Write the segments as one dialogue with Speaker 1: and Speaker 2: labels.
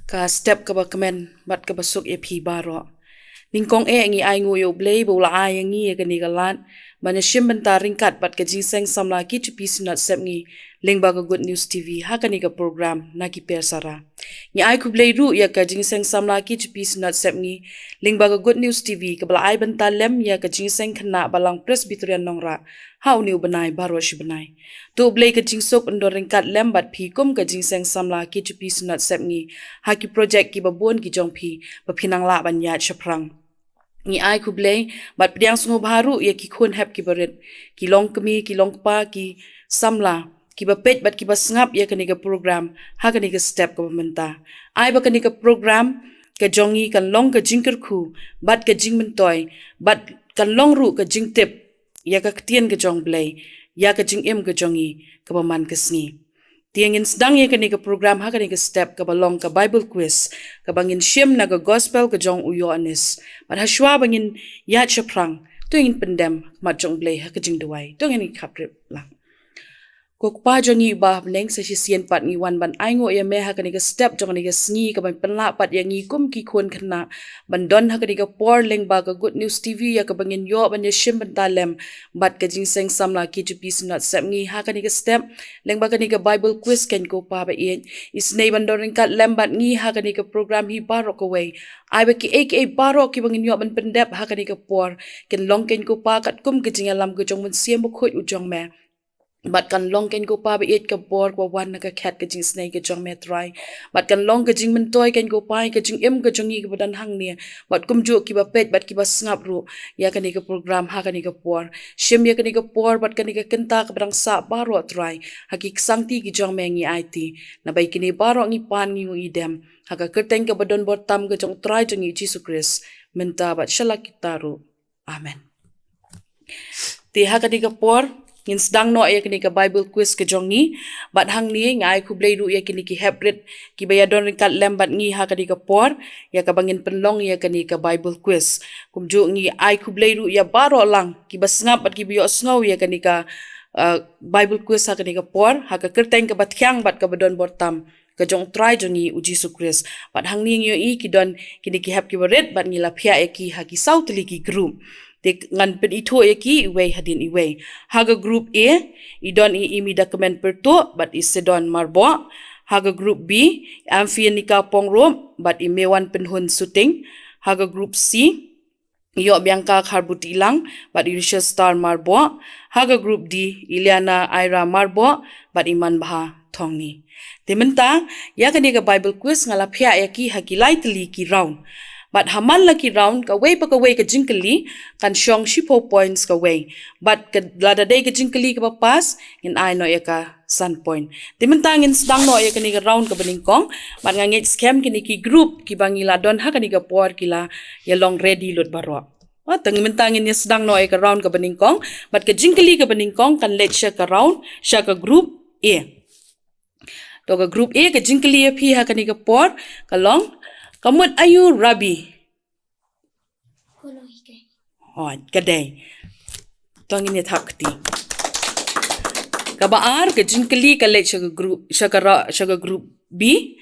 Speaker 1: ka step ka ba kemen bat ka basuk e phi baro ningkong ngi ai ngu yo blei bo la ai ngi ka ni galan mana shim banta ringkat bat ka jingseng samla ki chu pisunat sep ngi lingba ka good news tv ha ka ni ka program na ki per sara ngi ai ku blei ru ya ka jingseng samla ki chu pisunat sep ngi lingba ka good news tv ka bla ai banta lem ya ka jingseng khna balang presbyterian nongra hau niu banai baro shi banai to blei ka jingsok ndor ringkat lem bat phi kum ka jingseng samla ki chu pisunat sep ngi ha ki project ki babon ki jong phi ba phinang la ban ya chaprang ngi ai ku blei bat pdiang sungu baru ya ki khun hep ki baret ki long kemi ki long pa ki samla ki ba pet bat ki ba sngap ya kani ka program ha kani ka step ka menta ai ba kani ka program ka jongi kan long ka jingker khu bat ka jing mentoy bat kan long ru ka jing tip ya ka tien ka jong blei ya ka jing em ka jongi ka ba man ka sngi tiangin sedang ya kani ka program ha kani ka step ka balong ka bible quiz ka bangin shim na ka gospel ka jong uyo anis bat hashwa bangin ya chaprang tu ingin pendem mat jong blei ha ka jing duai tu ngin kaprip lang ko pa jongi ba neng sa sien pat ngi wan ban ai ngo ya me ha kani ka step jong ni ka sngi ka ban penla pat ya ngi kum ki khon khna ban don ha kani ka por leng ba ka good news tv ya ka bangin yo ban ya shim ban talem bat ka jing seng samla ki chu pis not sep ngi ha kani ka step leng ba kani ka bible quiz ken ko pa ba in is nei ban don kat lem bat ngi ha kani ka program hi baro ko way ai ba ki ek baro ki bangin yo ban pendep ha kani ka por ken long ken ko pa kat kum ki jing alam ko jong mun siem bu khoi u jong me bat kan long ken ko pa ba it ka bor ko wan na ka khat ka jing snake ka jong me try bat kan long ka jing men toy ken ko pai ka jing em ka jongi ka badan hang ne bat kum ju ki ba pet bat ki ba ngap ru ya ka ni ka program ha ka ni ka por shim ya ka ni ka por bat ka ni ka kenta ka badang sa baro try hakik sangti ki jong me ngi it na bai ki ni baro ngi pan ngi idem ha ka kerteng ka badon bor tam ka jong try jongi Jesus Christ menta bat shalak kitaru amen ti ha ka ni ka por ngin sedang no ya kini ka bible quiz ke jongi bat hang ni ngai ku blei ru ya kini ki hybrid ki baya don kat lem bat ngi ha kani ka por ya ka bangin penlong ya kini ka bible quiz kum ju ngi ai ku blei ru ya baro lang ki basngap bat ki biyo sngaw ya kani ka bible quiz ha kani ka por ha ka kerteng ka bat khyang bat ka badon bortam ka jong try jongi uji sukris bat hang ni ngi ki don kini ki hap ki baret bat ngi la phya ya ki ha ki sautli ki group Dik ngan pen itu eki iwe hadin iwe. Haga group A, idon imi dokumen perto, but isedon marbo. Haga group B, amfian nika pongrom, but imewan penhun suting. Haga group C, iyo biangka kharbut ilang, but irisha star marbo. Haga group D, Iliana Aira marbo, but iman baha thongni. Dimenta, ya kanika Bible quiz ngalapya eki hakilai teli ki round. But haman laki round ka way pa ka way ka jingkali kan syong shipo points ka way. But ka lada day ka jingkali ka papas in ay no ya ka sun point. Dimantangin sedang no ya kani ka round ka baningkong. But ngangit scam kini ki group ki bangila don ha kani ka por kila ya long ready lot baro. Tangimantangin ya sedang no ya ka round ka baningkong. But ka jingkali ka baningkong kan let siya ka round siya ka group A. To ka group A ka jingkali ya pi ha kani ka por ka long. Kamut ayu Rabi. Oh, kadai. Tongin ya thakti. Kabaar ke jingkali kale shaga group B.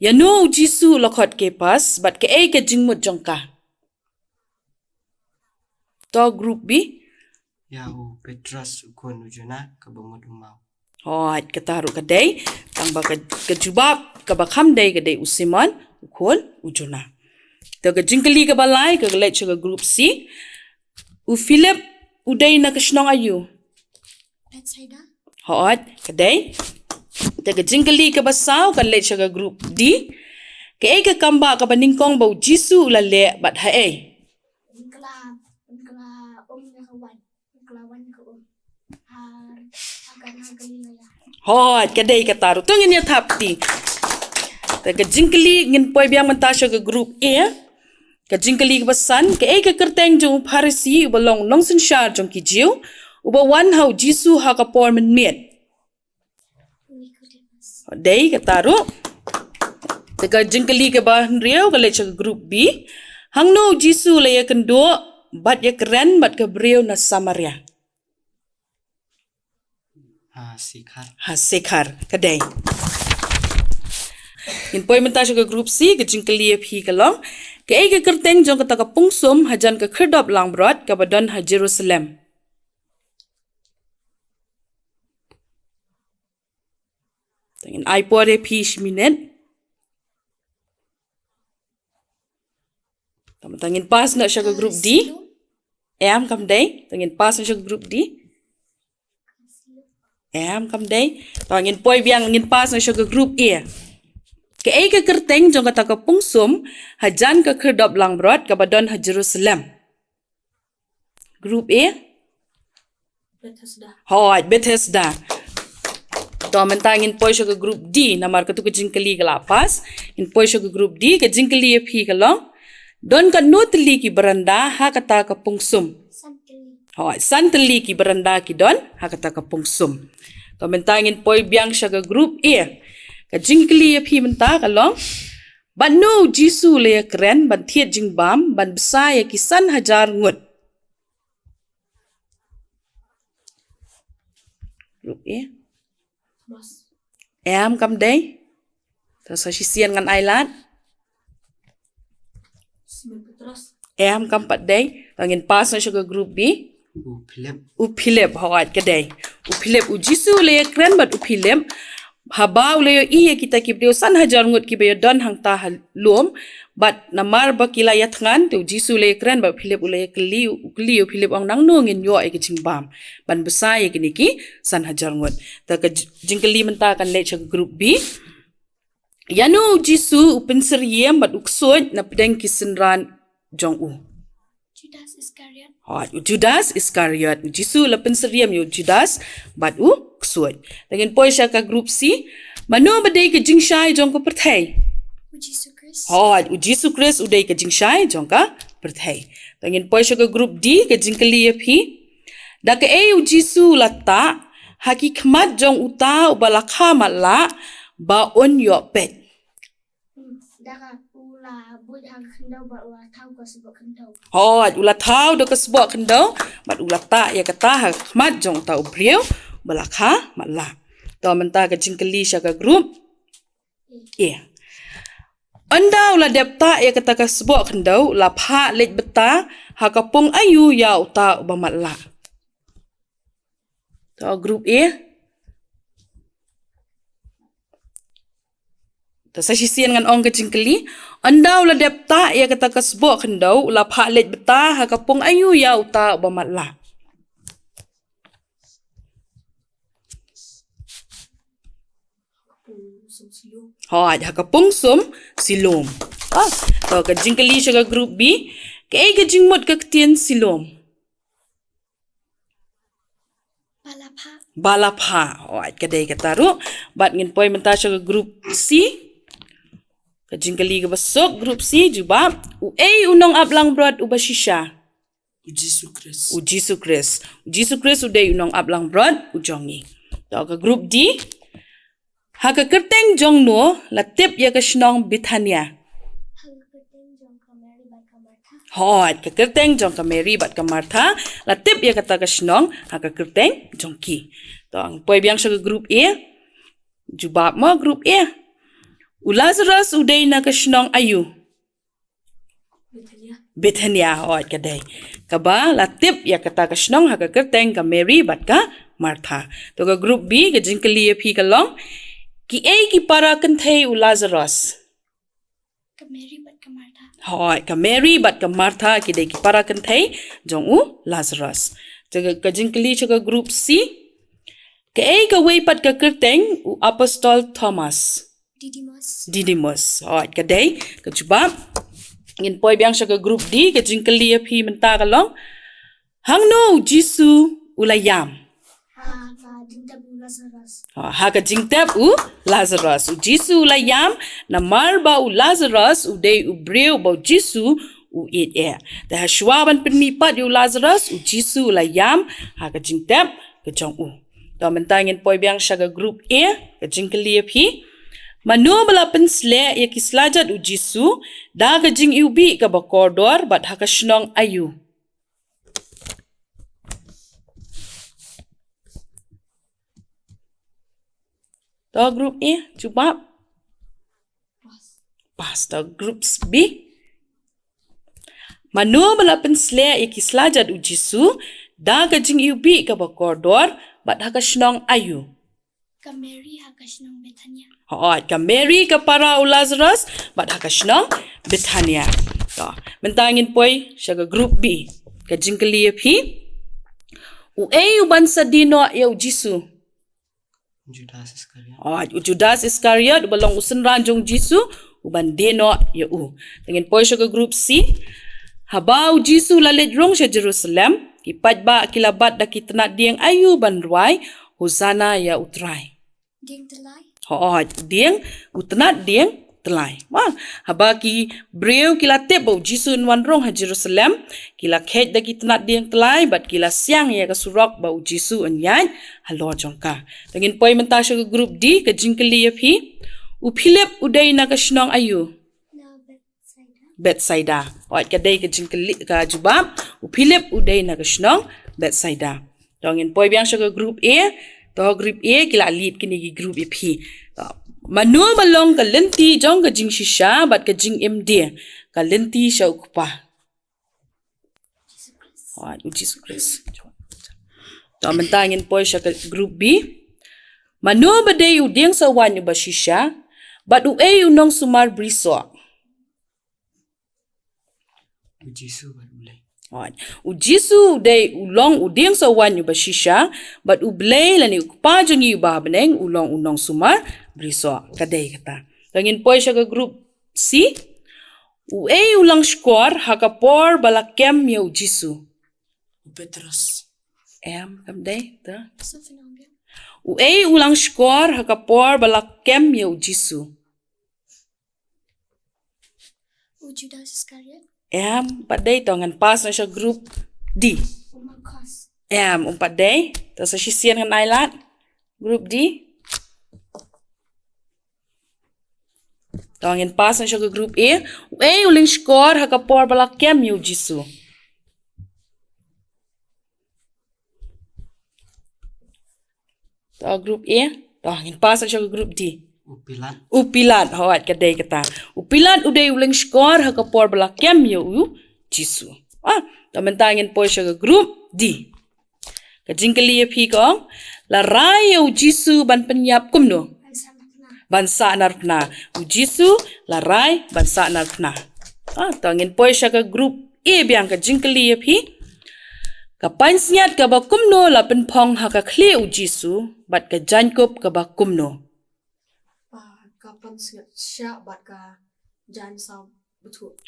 Speaker 1: Ya no jisu lokot ke pas, but ke A ke jingmut jongka. To group B.
Speaker 2: Yahu Petrus ukun ujuna kabamut umau.
Speaker 1: Oh, kataru kadai. Tangba kejubab kabakam day kadai usiman. Ukol ujuna. To ka jingkali ka balay ka galet siya ka group C. Philip uday na kasnong ayu. Hoot, kaday. To ka jingkali ka basaw ka galet siya ka group D. Kaya ka kamba ka paningkong baw jisu ulale bat hae. Hoot, kaday kataru. Tungin niya tapti. Ka jingkali ngin poi biang mentasya ke group A ka jingkali ke basan ke ka kerteng jong Pharisi ubalong nongsen shar jong ki jiu uba wan hau jisu ha ka por men met dei ka taru ka jingkali ke ba riau ka lecha group B hangno jisu le ya kendo bat ya keren bat ka briau na Samaria
Speaker 2: Ha sekar
Speaker 1: kadai In poi menta ke group C ke jingkali phi ka long ke ai ke kerteng jong kata ka pungsum hajan ke kherdop lang brot ka badon ha Jerusalem. Tengin ai pore phi shminet. Tengin pas na siya ke group D. Kam day. Tengin pas na siya ke group D. Kam day. Tengin poi biang ngin pas na siya ke group E. Ke ai ke kerteng jong kata ka pungsum hajan ke kherdop lang brot ka badon ha Jerusalem. Group A. Bethesda. To mentangin poi siya ke group D namar ka tu ke jingkali ka lapas. In poi siya ke group D ke jingkali phi ka long. Don ka nutli ki beranda ha kata ka pungsum. Santeli ki beranda ki don ha kata ka pungsum. To mentangin poi biang siya ke group A. Ka jingkali phi menta ka long. Ban no Jisu le kren ban thiet jingbam ban besaya ki san hajar ngut. Group A. Kam day. Terus sisian ngan ailat. Kam pat day. Tangin pas na siya ke group B. Philip hawat ka day. Philip Jisu le kren bat Philip. Habaw le iya kita kibdeo san hajar ngut kibayo don hang ta luom. Bat namar ba kila yatngan tu Jisu le kren bat Philip ule keliu Philip ang nang nungin yo ay kicingbam. Ban besay kini ki san hajar ngut. Ta ka jingkali menta kan le siya group B. Yanu Jisu upinsiriyem bat uksod na pedeng kisenran jong u. Judas Iscariot. Jisu la pinsiriyem yo Judas bat uksod. Tengin poi siya ka group C. Mano badai ke jingshay jong ko perthay. Jisu Christ uday ke jingshay jong ka perthay. Tengin poi siya ka group D ke jingkali phi. Da ke Jisu lata hakikmat jong uta ubalakha matla ba on yo pet. Ula thau do ka sebok kendau bat ula ta ya kata hakmat jong ta ubriu balakha matla. To menta ka jingkali siya ka group E. Anda ula depta ya kata ka sebok kendau la pha lej beta hakapung ayu ya uta ubamatla. To group E. Sa sisian ngan ong ke jingkali anda ula depta ya kata ka sebok kendau ula pha lej beta hakapung ayu ya uta ubamatla. Hakapung sum silom. To ka jingkali siya ka group B. Kaya ka jingmot ka ketien silom. Balapha. Kadai kataru. Bat ngin poi menta siya ka group C. Ka jingkali ka basok group C jubab. Unong ablang brod ubasisya. Jisu Christ uday unong ablang brod ujongi. To ka group D. Haka kerteng jong no latip ya ka shnong Bithania. Ka kerteng jong ka Mary bat ka Martha latip ya kata ka shnong haka kerteng jong ki. To ang poi biang siya ka group A. Jubab mo group A. Lazarus uday na ka shnong ayu. Bethania kaday. Kaba latip ya kata ka shnong haka kerteng ka Mary bat ka Martha. To ka group B ka jingkali phi ka long. Ki ki para kanthay Lazarus. Ka Mary bat ka Martha kidai ki para kanthay jong Lazarus. Jaga ka jingkali siya ka group C. Ka way pat ka kerteng Apostol Thomas. Didymus. Kadai ka jubab. Ngin poi biang siya ka group D ka jingkali phi menta ka long. Hangno Jisu ulayam. Haka jingtep Lazarus. Jisu layam na marba Lazarus day ubreu ba Jisu it Da hashwaban penipat Lazarus Jisu layam haka jingtep ka jong To mentangin poi biang siya group A ka jingkali phi. Manu bala pensle ya kislajat Jisu da ka jing iubi ka ba koridor bat haka shnong ayu. To group A, jubab. Pas to groups B. Manu bala pensle ikislajat u Jisu da kajing iubi ka bakordor bat hakashnong ayu.
Speaker 3: Ka Mary hakashnong Bethania.
Speaker 1: Hoat ka Mary ka para u Lazarus bat hakashnong Bethania. To mentangin poy siya ka group B. Kajing kaliya phi u A u bansa dino ya u Jisu.
Speaker 2: Judas Iscariot.
Speaker 1: Hoat u Judas Iscariot balong usen ranjong Jisu u bandino ya u. Tangin poy siya ka group C. Habau Jisu lalit rong siya Jerusalem, kipat ba kilabat da kitna dieng ayu banruai, hosana ya utrai.
Speaker 3: Ding telai.
Speaker 1: Hoot, dieng utnat dieng telai. Wah, haba ki breu kila tep bau Jisu nwan rong ha Jerusalem, kila khet da kitna dieng telai, bat kila siang ya kasurok bau Jisu anyan, halo jongka. Tangin poi mentasya ke grup D, ke jingkeli ya pi, u Philip uday na kasnong ayu. Bethsaida. Oat kadai ke jingkeli ka jubab, u Philip uday na kasnong Bethsaida. Tongin poi biang siya ke group A, to group A kila lead kini ki group P. Manu balong ka lenti jong ka jing shisha bat ka jing MD. Ka lenti siya ukupa. Oat u Jesus Christ. To mentangin poi siya ke group B. Manu baday u diang sa wan ba shisha, bat u A unong sumar briso.
Speaker 2: U Jisu bat ulay.
Speaker 1: U Jisu day ulong uding sa wan yu bashisha, but ublay lani ukpa jang yu babaneng ulong unong sumar briso kaday kata. Tangin poy siya ka group C. U A ulang skor hakapor balakem yu Jisu.
Speaker 2: U Petrus.
Speaker 1: Kamday ta.
Speaker 3: Sofinongya.
Speaker 1: U A ulang skor hakapor balakem yu Jisu.
Speaker 3: U Judas Iscariot.
Speaker 1: Paday to ngan pas na siya group D.
Speaker 3: Umangkas.
Speaker 1: Paday to sa sisiyan ngan ailat group D. To ngin pas na siya ka group A. Uling score hakapor balakem yu Jisu. To group A. To ngin pas na siya ka group D.
Speaker 2: U Pilat.
Speaker 1: Upilat hoat kadai kata. Upilat uday uling skor hakapor balakem yu Jisu. Tamentangin po siya ka group D. Kajingkali ya pi kong laray yu Jisu ban penyap kumno. Bansa narpna. U Jisu laray bansa narpna. Tangin po siya ka group A biang kajingkali ya pi. Kapansnyat ka ba kumno la penpong hakakli u Jisu bat ka jankup ka ba kumno.
Speaker 4: Kapan siya bat ka jan sa betul.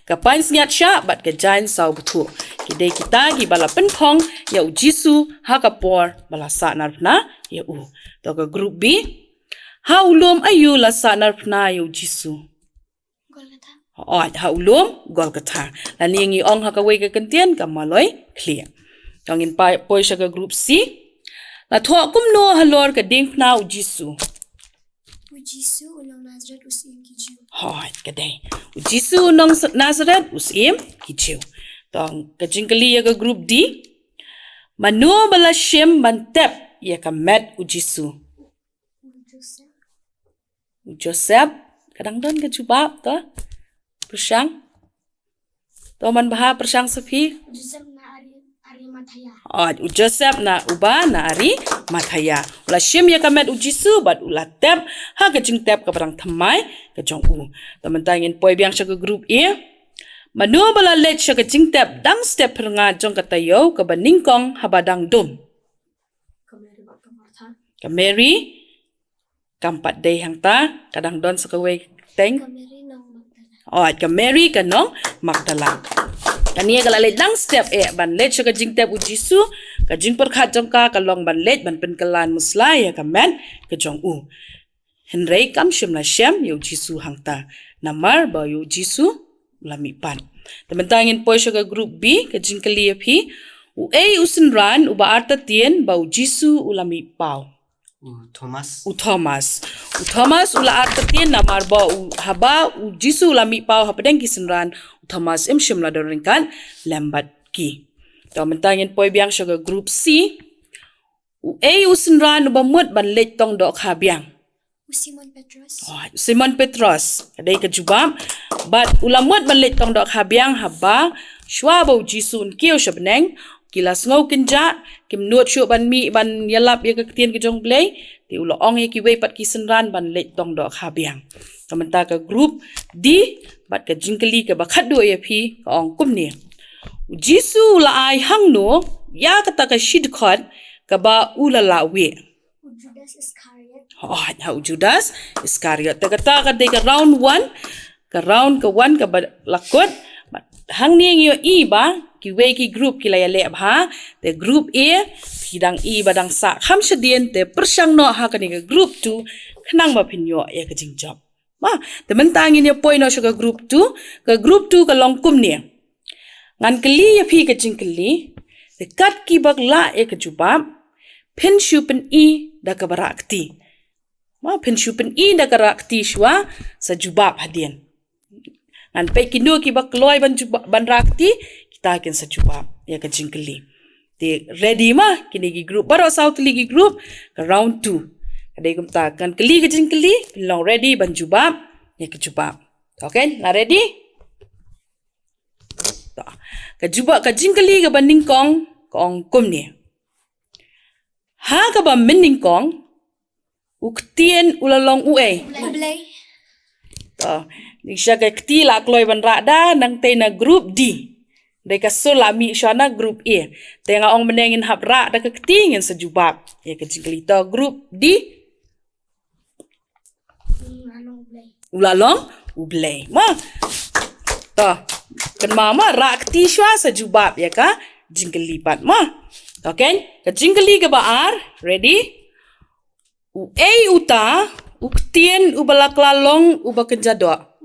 Speaker 1: Kapan sengat siya bat ka jan saw betul. Kidai kita gi bala penpong ya u Jisu hakapor bala sa narpna ya u. To ka group B. Haulom ayu la sa narpna ya u Jisu.
Speaker 3: Golgotha.
Speaker 1: Haulom Golgotha. Lani ngi ong hakaway ka kantian ka maloy clear. Tongin poy siya ka group C. La thwa kumno halor ka dingpna u Jisu.
Speaker 3: U Jisu unang Nazareth usim kijiu.
Speaker 1: Kadai. U Jisu nang Nazareth usim kijiu. Tong kajingkali ya ka group D. Manu bala shem bantep ya ka met u Jisu. U Joseph. Kadang don ka jubab to. Persyang. To man baha persyang sapi.
Speaker 3: Joseph na ari Mataya.
Speaker 1: U Joseph na uba na ari Mataya. Ula shem ya ka met u Jisu bat ula tep ha kajing tep ka parang thamai ka jong u. Tamantangin poy biang siya ka group A. Manu bala let siya kajing tep dang step nga jong katayo ka baningkong habadang dum.
Speaker 4: Kameri bat ka Martha.
Speaker 1: Ka Mary kampat day hang ta kadang don sa kaway teng.
Speaker 3: Kameri ng Magdala.
Speaker 1: Ka Mary ka nong Magdala. Kaniya kalalay lang step ban let siya kajing tep u Jisu kajing perkhat jong ka kalong ban let ban penkalan muslaya ka men ka jong u. Henry kam shem la shem yu Jisu hangta namar ba yu Jisu lamipan. Tamantangin po siya ka group B kajing kaliya pi u A usinran uba arta tien ba u Jisu ulamipaw.
Speaker 2: U Thomas.
Speaker 1: U Thomas ula arta tien namar ba u haba u Jisu ulamipaw hapadeng kisinran Thomas imshim la dorinkan lembat ki. Tamantangin po biang siya ka group C. U A usinran uba mut ban let tong do kabiang.
Speaker 3: Simon Petrus.
Speaker 1: Simon Petrus kadai ka jubam bat ulamot banlet tong dok habiang haba shwa bo jisun kiu shabneng kilas ngau kinja kim nuot shu ban mi ban yalap ye ka tien ka jong blai ti ulo ong ye ki wei pat ki senran ban let tong dok habiang kamenta ka group di bat ka jingkeli ka bakhat do ye phi ka ong kum ni jisu la ai hang no ya kata ka shid khot ka ba ulala we
Speaker 3: Judas Iscariot.
Speaker 1: Judas Iscariot. Kata ka ka round 1, ka round ka 1 ka lakot. Hang ni yo iba ki we ki group ki layale abha. Te group A hidang iba dang sa kham shadien te persang no ha ka ni ka group 2 khnang ma phinyo ya ka jing job. Ma te mentangin yo point no ka group 2 ka long kum ni. Ngan keli ya phi ka jing keli te kat ki bak la ya ka jubab pen shupen I da ka barakti. Ma pen shupen I da ka rakti shwa sa jubab hadien. Ngan pe kinu ki bak loy ban rakti kita ken sa jubab ya ka jingkeli. Te ready ma kini gi group baro south ligi group ka round 2. Kadai kum ta kan keli ka jingkeli long ready ban jubab ya ka jubab. Okay, na ready? Ta. Ka jubab ka jingkeli ka banding kong kum ni. Ha ka ba mening kong uktien ulalong ue.
Speaker 3: Blay.
Speaker 1: Ni siya ka kti la kloy ban rada nang te na group D. Dai ka sula mi siya na group E. Te nga ong menengin hap ra da ka kti ngin sa jubab. Ya ka jingkeli to group D. Ulalong ublay. Ma. To. Kan mama ra kti siya sa jubab ya ka jingkeli pat ma. Okay? Ka jingkeli ka ba ar? Ready? Uta, uktien ubalaklalong ubakenjadwa.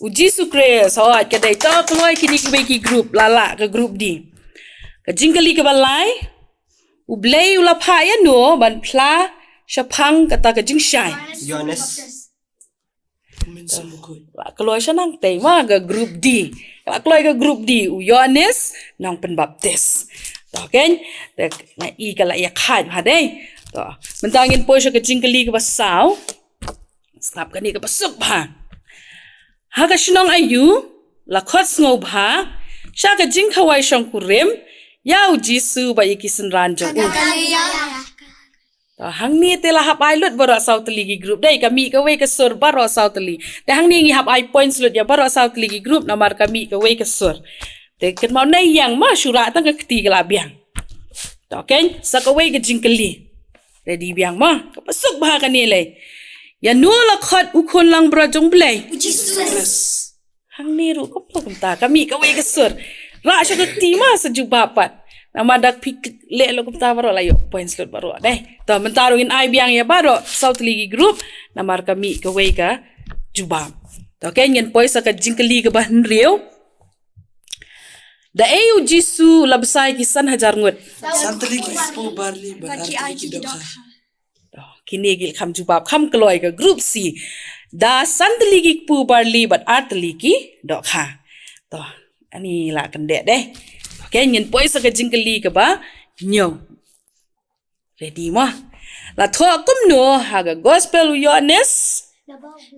Speaker 1: Ujisu Kris. Hot, kadai to keluar kini ki group lala ke group D. Ka jingkeli ka balai? Ublay ulapaya no ban pla syapang kata ka jingsyai.
Speaker 2: Yohanes.
Speaker 1: Keluar siya nang tema ke group D. Keluar ke group D. Yohanes nang penbaptis. Okay? Na I kala ya khat ha dei. To. Mentangin po siya ka jingkeli ka basaw. Stop kani ka pasuk ba. Ha ka sinong ayu lakhot ngau ba. Siya ka jingkawai siyang kurim. Yaw Jisu ba ikisin ranjong. Hang ni telah hap ai lut baro south ligi group dai kami ka we ka sur baro south li. Te hang ni ngi hap ai points lut ya baro south ligi group namar kami ka we ka sur. Te ket mau nai yang ma syura tang ka kti ka labiang. Okay? Sa ka we ka jingkeli. Ready biang ma ka pasuk ba ka ni le. Ya nu la khat ukon lang bra jong blai.
Speaker 3: Jesus.
Speaker 1: Hang ni ru ko pa kumta kami ka we ka sur. Ra sya ka kti ma sa jubapat. Namadak pik le lo kumta baro layo points lut baro deh. To mentarungin ai biang ya baro south ligi group namar kami ka we ka jubab. Okay, ngin poy sa ka jingkeli ka ban riu. Da ayu Jisu labsai kisan hajar ngut.
Speaker 2: Santali ki po barli barati ki dokha.
Speaker 1: Kini gil kham jubab kham kloy ka group C. Da santali ki pu barli bat artali ki dokha. To ani la kan de deh. Okay, ngin poy sa ka jingkeli ka ba nyo. Ready mo? La tho kum no haga gospel Yohanes.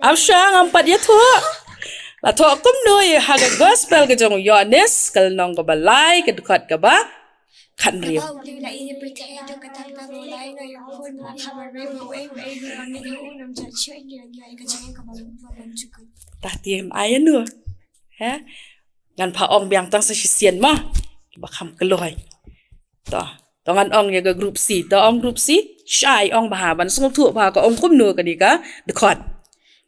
Speaker 1: Afsha ngampat ya tho. La tho kum no ya haga gospel ka jong Yohanes kal nong ka balai ka dukat ka ba khan riu. Ta tiem ai nu. Ha? Ngan pa ong biang tang sa sisien ma. Ba kham keloy. To. Tongan ong ya ga group C. To ong group C. Shy ong baha ban sung thu ba ka ong kum nu ka di ka dukat.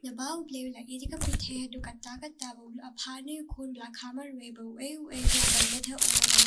Speaker 3: Nabau bleu lagi di ka puthe du kata bu aphane kun la khamar we bu e ba the o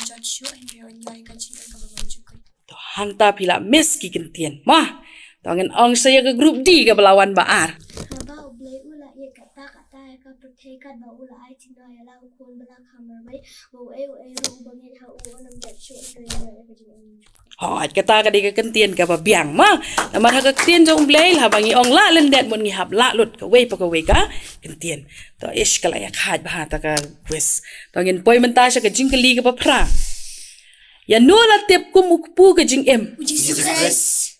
Speaker 3: jot shu and re on yai ka chin ka ba ju ka.
Speaker 1: To hang ta pila miss ki kentien. Ma. Tongan ong saya ka group D ka belawan ba ar.
Speaker 3: Nabau bleu la ye kata ka puthe ka ba ula ai chin ya la kun la khamar we bu e ru ba nge ha o nam jot shu and re yai ka chin.
Speaker 1: Hot kata ka di ka kentien ka ba biang ma. Namar ha ka kentien jong blay la bangi ong la len det mon ngi hap la lut ka we pa ka we ka kentien. To ish kala ya khat ba ta ka wis. To ngin poi menta sya ka jingkeli ka pa pra. Ya no la tep kum ukpu ka jing em.
Speaker 3: Jesus.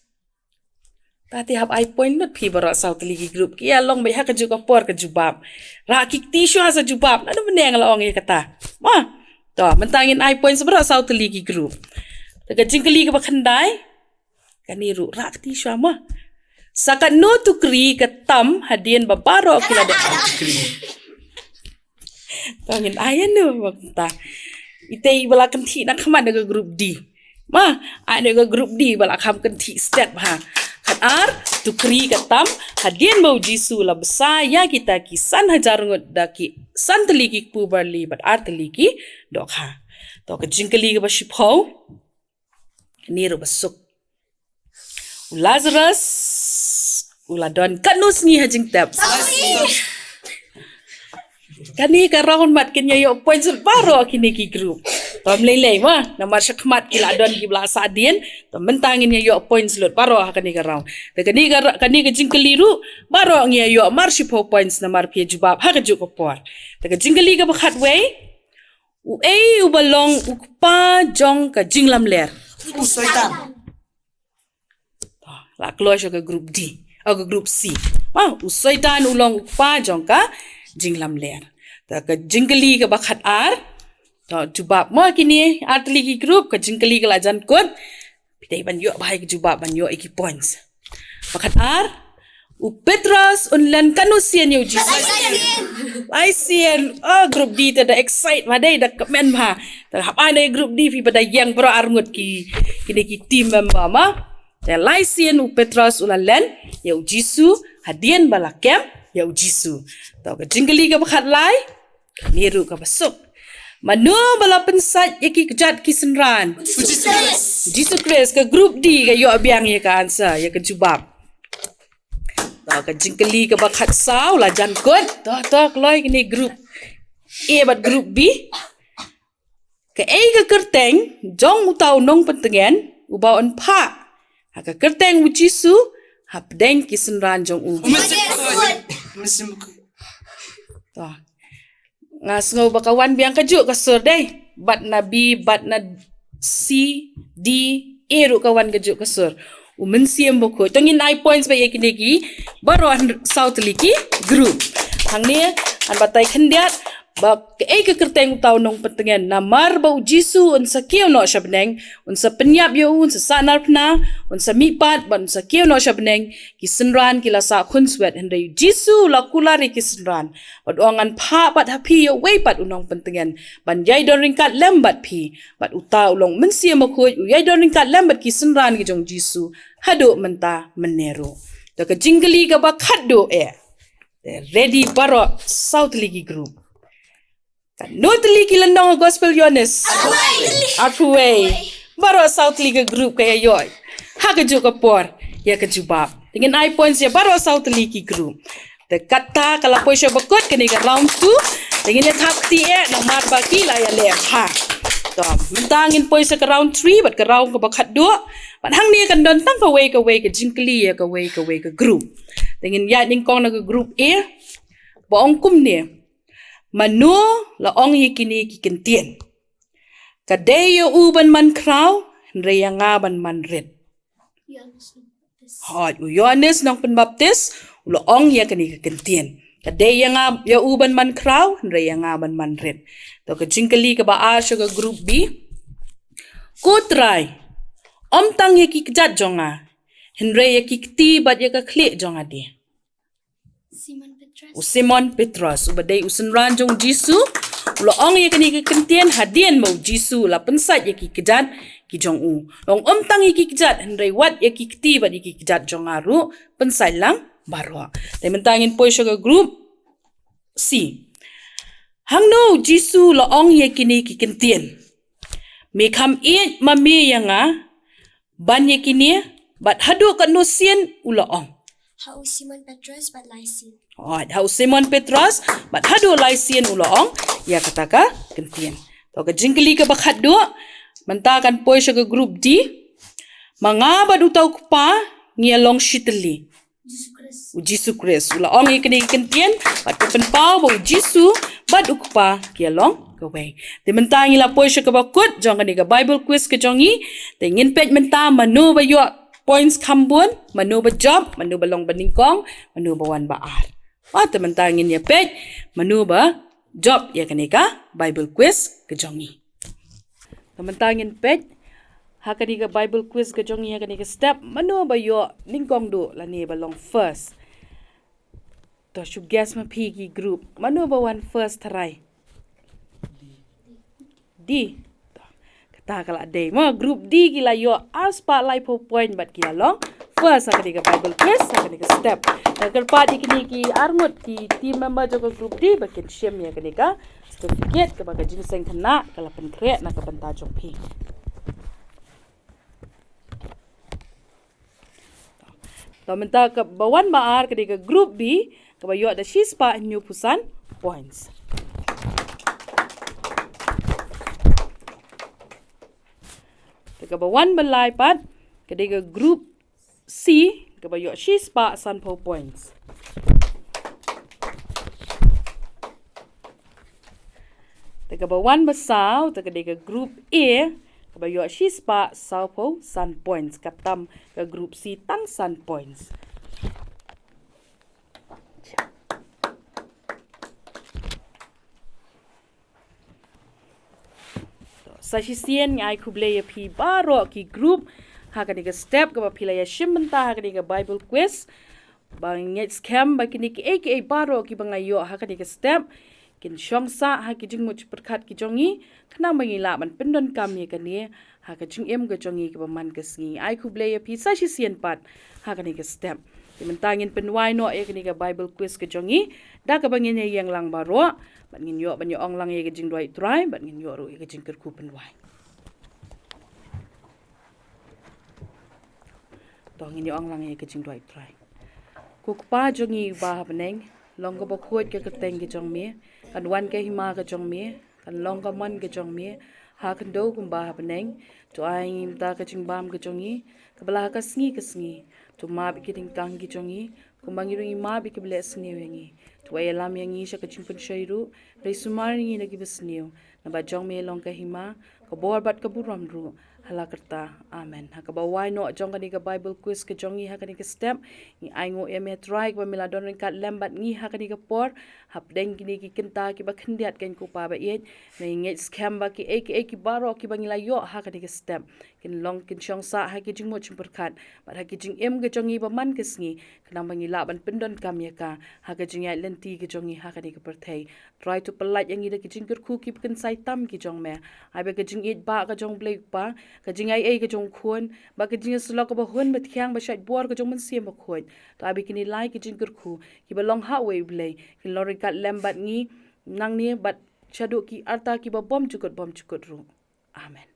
Speaker 1: Tati hab ai point not pi bara South League group kia long bai ha ka ju ka por ka jubab. Ra ki ti shu sa jubab. Nanu meneng la ong ye kata. Ma. To mentangin ai point bara South League group. Taga jingkeli ka bakhandai. Kaniru ra ki ti shu ma. Sakat no tukri ka tam hadien babaro kila de. Tangin ayan no bakta. Itei bala kan thi nak khaman de group D. Ma, ai de group D bala kham kan thi step ha. Kan ar tukri katam hadien mau jisu la besaya kita ki san hajar ngut daki san teliki puberli but ar teliki dok ha. To ka jingkeli ka bashipau. Ni ro basuk. Lazarus ula don kanus ni hajing tap. Kani ka round mat kenya yo points baro kini ki group. Tom lele ma namar syakmat kila don ki bla sadien to mentangin yo points lot baro kani ka round. Kani ka jingkeli ru baro ngia yo marshipo points namar pie jubab ha ka ju ko por. Ka jingkeli ka bakhat way u u balong u pa jong ka jinglam ler.
Speaker 2: Soitan.
Speaker 1: La close ka group D o ka group C. Ma usoitan ulong pa jong ka jinglam ler. Ta ka jingkeli ka bakhat ar to jubab mo kini atli ki group ka jingkeli ka lajan kot pitai ban yo bahai ka jubab ban yo iki points. Bakhat ar u Petros unlan kanusian yo Jesus. Laisien group D ta da excite madai da comment ha. Ta hapa na group D fi pada yang pro arngut ki kini ki team member ma. Ta laisien u Petros unlan yo Jesus hadien balakem yo Jesus. Ta ka jingkeli ka bakhat lai niru ka basuk. Manu bala pensat yaki kejat kisenran. Jesus Christ ke group D ke yo abiang ye ka answer ye ke jubab. Ta ka jingkeli ke bakhat saw la jan kot. Ta kloi ni group A bat group B. Ke A ke kerteng jong utau nong pentengen ubau on pa. Ha ke kerteng u Jisu hap deng kisenran jong u.
Speaker 2: Mesim
Speaker 1: Ta ngasngo bakawan biang kajuk kasur deh bat na B bat na C D E ru kawan kajuk kasur umen siem boko tongin I points ba yekinegi baro South Liki group hang ni an batai khendiat ba ke kerteng tau nong pentengen namar ba Jisu un sa keu no shabneng un sa penyap yo un sa sanar pna un sa mipat ban sa keu no shabneng kisenran kila sa khun swet hendai Jisu la kulari kisenran bat ongan pha bat happy yo wei pat unong pentengen ban yai don ringkat lembat pi bat uta ulong mensia makhoi yai don ringkat lembat kisenran ki jong Jisu hado menta menero to ka jingli ka ba khaddo ready baro South Ligi group Not ligi landong gospel yones. Apuway. Baro South Liga group kaya yoy. Haga juga por ya ke jubab. Dengan I points ya baro South Liga group. The kata kalau poisha bakot kini ke round 2. Dengan thap ti na mar baki la ya le ha. To mentangin poisha ke round 3 bat ke round ke bakat 2. Bat hang ni kan don tang ke way ke jingkli ya ke way ke group. Dengan ya ningkong na ke group A. Baong kum ni. Manu la ong yikini kikentien. Kadeyo uban man kraw, reyangaban man red. Hot Yohanes nang penbaptis, ulo ong yakini kikentien. Kadeyo nga ya uban man kraw, reyangaban man red. To ka jingkeli ka baar siya ka group B. Kutray, omtang yakikjat jonga. Henry yakikti bat yakaklik jonga di. Simon Petros ubadai usenran jong Jisu ulo ong ye kini kekentian hadien mau Jisu la pensat ye ki kejat ki jong u long tang ye ki kejat hendrai wat ye ki kti ba ye ki kejat jong aru pensat lang barwa te mentangin poi sugar group C hangno Jisu lo ong ye kini kekentian me kam e mami yanga ban ye kini bat hadu kan no sien ulo ong
Speaker 3: Hau Simon Petrus bat laisin.
Speaker 1: Hau Simon Petrus bat hadu laisien uloong ya kataka kentien. To ka jingkeli ka bakhat do mentakan poi sa ka group D mangabad utaw pa ngialong shitli. Jisu Christ uloong ikini kentien bat penpau bo Jisu bat ukpa kialong kaway. Te mentang ila poi sa ka bakut jong kani ka Bible quiz ka jongi te ngin pet menta manu ba yo points kambun, manu ba job, manu ba long ba ningkong, manu ba wan ba ar. Teman-tangin ya pej, manu ba job ya kanika Bible quiz kejongi. Teman-tangin pej, hakanika Bible quiz kejongi hakanika step, manu ba yo ningkong du lani ba long first. To should guess ma pigi group, manu ba wan first tarai. D. Kata kala day mo group D gila yo aspa lai po point bat gila long first akan diga Bible quiz akan diga step nakal pa di kini ki arngot ki team member joko group D bakin shame ya kanika certificate ke baga jinseng kena kala penkre nak banta jong pi to menta ke bawan baar ke diga group B ke bayo ada shispa new pusan points. Kabawan balai pat kediga group C kabayo shispa sanpo points. Kabawan basau kediga group A kabayo shispa saupo san points katam ke group C tang san points. Sasisian ay kublaya pi baro ki group hakaniga step ka pilaya shimbenta hakaniga Bible quiz bangit scam bakini ki aka baro ki bangayo hakaniga step kin shongsa hakijing much perkat ki jongi kana mangila man pendon kami kani hakajing em ga jongi ki baman kasngi ay kublaya pi sasisian pat hakaniga step Dimantangin penwai no ya kaniga Bible quiz ke jongi da ka bangin yang lang baro bat ngin yo banyo ong lang ya kajing doi try bat ngin yo ro ya kajing kerku penwai to ngin yo ong lang ya kajing doi try ku pa jongi ba beneng long ka bakhot ke keteng ke jong me kan wan ke hima ke jong me kan long ka man ke jong me ha kan do kum ba beneng to ai ngim ta kajing bam ke jongi kabla ka sngi to ma bi kiting tang ki jongi kumbangi ringi ma bi kibele sngi wengi to ay lam yangi sha ka chimpun shairu re sumar ngi na ki besniu na ba jong me long ka hima ka bor bat ka buram ru hala karta amen ha ka ba wai no jong ka ni ka Bible quiz ka jongi ha ka ni ka step ni ai ngo em try ba mila don kat lembat ngi ha ka ni ka por hap deng ki ki kinta ki ba khindiat ken ku pa ba yet na nge scam ba ki ki baro ki bangila yo ha ka ni ka step kin long kin chong sa ha ki jing mo chim perkat ba ha ki jing em ka jongi ba man kisngi kanang bangila ban pendon kam ya ka ha ka jing ya lenti ki jongi ha ka ni ka perthai try to polite yang ida ki jing kur ku ki kin sai tam ki jong me ai ba ka jing it ba ka jong blake pa ka jing ai ka jong khon ba ka jing slo ka ba hon ba thyang ba shat bor ka jong man siam ba khoi to abi kini lai ki jing kur khu ki ba long ha we blay ki lori kat lembat ngi nang ni bat chadu ki arta ki ba bom chukut ru amen.